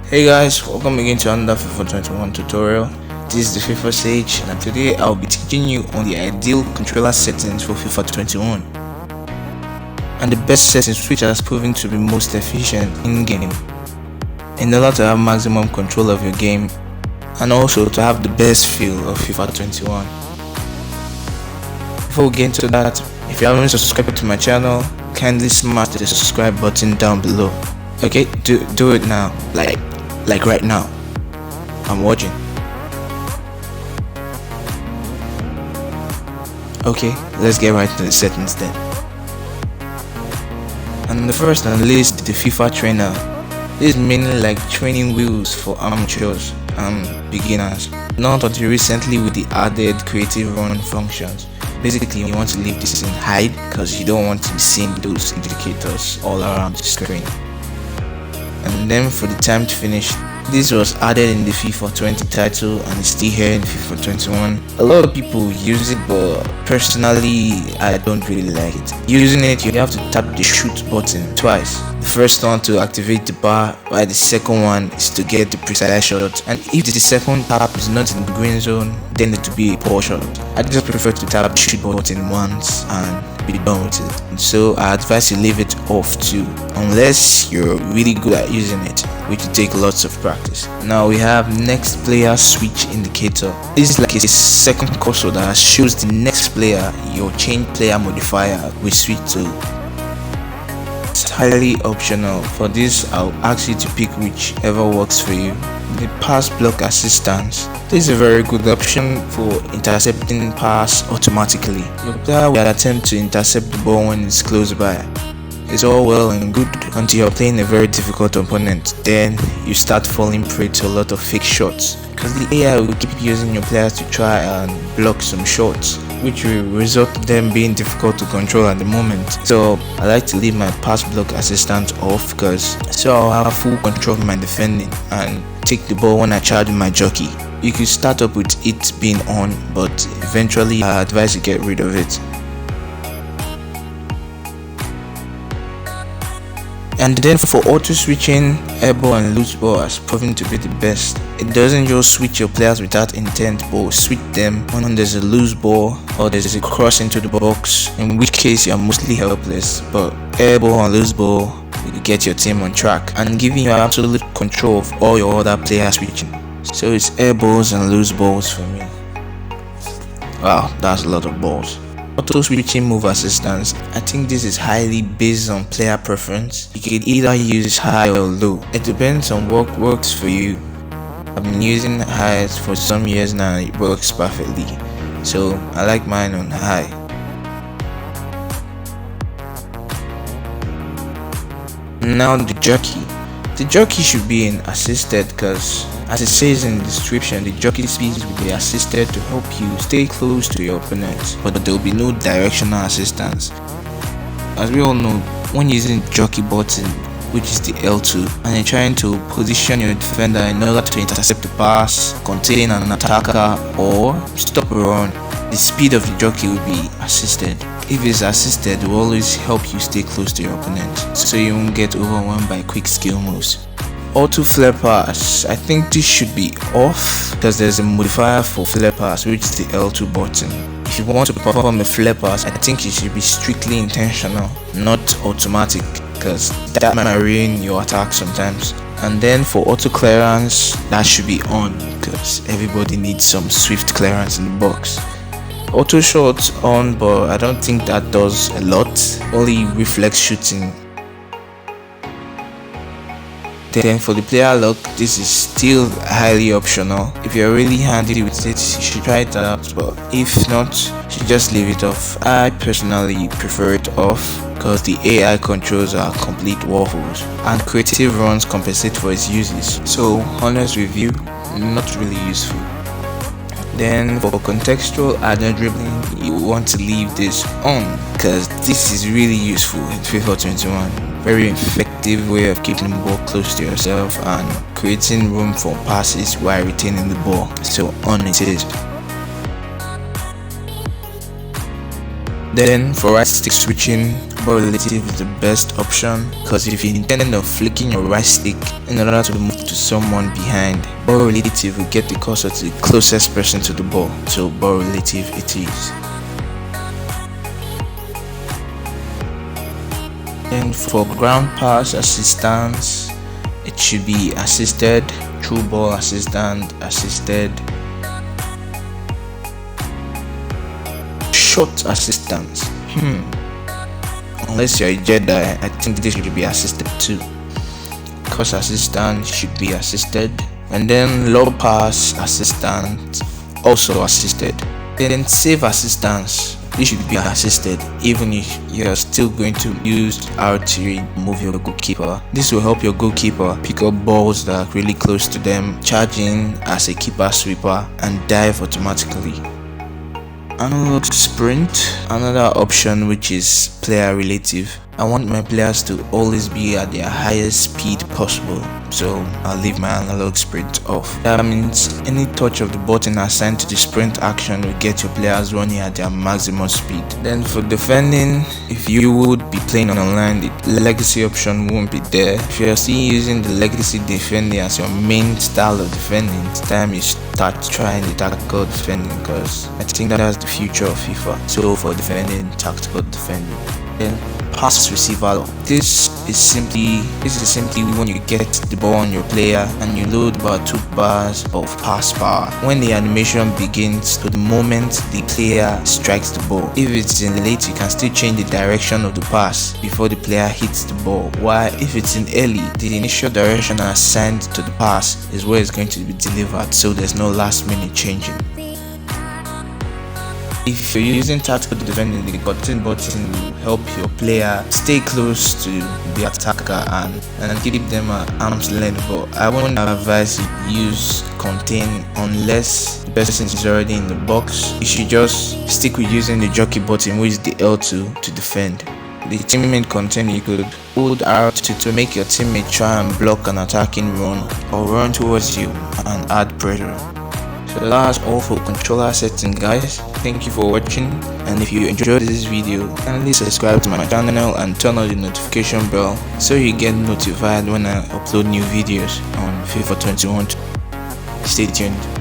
Hey guys, welcome again to another FIFA 21 tutorial. This is the FIFA Sage, and today I'll be teaching you on the ideal controller settings for FIFA 21 and the best settings which has proven to be most efficient in game in order to have maximum control of your game and also to have the best feel of FIFA 21. Before we get into that, if you haven't subscribed to my channel, kindly smash the subscribe button down below. Okay, do it now, like right now. I'm watching. Okay, let's get right to the settings then. And the first and least, the FIFA Trainer. This is mainly like training wheels for amateurs and beginners, not until recently with the added creative run functions. Basically, you want to leave this in hide because you don't want to be seeing those indicators all around the screen. And then for the time to finish, this was added in the FIFA 20 title and it's still here in FIFA 21. A lot of people use it, but personally I don't really like it. Using it, you have to tap the shoot button twice. The first one to activate the bar, while the second one is to get the precise shot. And if the second tap is not in the green zone, then it will be a poor shot. I just prefer to tap the shoot button once and be done with it. And so I advise you leave it off too, unless you're really good at using it, which will take lots of practice. Now we have next player switch indicator. This is like a second cursor that shows the next player your change player modifier will switch to. It's highly optional. For this, I'll ask you to pick whichever works for you. The pass block assistance. This is a very good option for intercepting pass automatically. Your player will attempt to intercept the ball when it's close by. It's all well and good until you're playing a very difficult opponent. Then you start falling prey to a lot of fake shots, because the AI will keep using your players to try and block some shots, which will result in them being difficult to control at the moment. So I like to leave my pass block assistant off, because so I'll have full control of my defending and take the ball when I charge my jockey. You could start up with it being on, but eventually I advise you get rid of it. And then for auto switching, airball and loose ball has proven to be the best. It doesn't just switch your players without intent, but switch them when there's a loose ball or there's a cross into the box, in which case you're mostly helpless. But airball and loose ball will get your team on track and giving you absolute control of all your other players switching. So it's airballs and loose balls for me. Wow, that's a lot of balls. Auto switching move assistance. I think this is highly based on player preference. You can either use high or low. It depends on what works for you. I've been using high for some years now and it works perfectly. So I like mine on high. Now the jockey. The jockey should be in assisted, because as it says in the description, the jockey speed will be assisted to help you stay close to your opponent, but there will be no directional assistance. As we all know, when using the jockey button, which is the L2, and you're trying to position your defender in order to intercept the pass, contain an attacker, or stop a run, the speed of the jockey will be assisted. If it's assisted, it will always help you stay close to your opponent, so you won't get overwhelmed by quick skill moves. Auto flare pass. I think this should be off, because there's a modifier for flare pass, which is the L2 button. If you want to perform a flare pass, I think it should be strictly intentional, not automatic, because that might ruin your attack sometimes. And then for auto clearance, that should be on, because everybody needs some swift clearance in the box. Auto shots on, but I don't think that does a lot, only reflex shooting. Then for the player lock, this is still highly optional. If you're really handy with it, you should try it out, but if not, you should just leave it off. I personally prefer it off, because the AI controls are complete waffles and creative runs compensate for its uses. So honest review, not really useful. Then for contextual adder dribbling, you want to leave this on, because this is really useful in FIFA 21. Very effective way of keeping the ball close to yourself and creating room for passes while retaining the ball. So on it is. Then for right stick switching, ball relative is the best option, because if you intend on flicking your right stick in order to move to someone behind, ball relative will get the cursor to the closest person to the ball, so ball relative it is. Then for ground pass assistance, it should be assisted, through ball assistant, assisted, shot assistance. Unless you're a Jedi, I think this should be assisted too. Cross assistant should be assisted, and then low pass assistant also assisted. Then save assistance, this should be assisted even if you're still going to use R3 to move your goalkeeper. This will help your goalkeeper pick up balls that are really close to them, charge in as a keeper sweeper, and dive automatically. Analog sprint, another option which is player relative. I want my players to always be at their highest speed possible, so I'll leave my analog sprint off. That means any touch of the button assigned to the sprint action will get your players running at their maximum speed. Then for defending, if you would be playing online, the legacy option won't be there. If you're still using the legacy defending as your main style of defending, it's time you start trying the tactical defending, because I think that's the future of FIFA. So for defending, tactical defending. Then pass receiver, this is simply when you get the ball on your player and you load about 2 bars of pass power. When the animation begins to the moment the player strikes the ball. If it's in late, you can still change the direction of the pass before the player hits the ball, while if it's in early, the initial direction assigned to the pass is where it's going to be delivered, so there's no last minute changing. If you're using tactical defending, the button will help your player stay close to the attacker and keep them at arm's length, but I won't advise you use contain unless the person is already in the box. You should just stick with using the jockey button, which is the L2, to defend. The teammate contain, you could hold R2 to make your teammate try and block an attacking run or run towards you and add pressure. So that's all for controller setting, guys. Thank you for watching, and if you enjoyed this video, kindly subscribe to my channel and turn on the notification bell so you get notified when I upload new videos on FIFA 21. Stay tuned.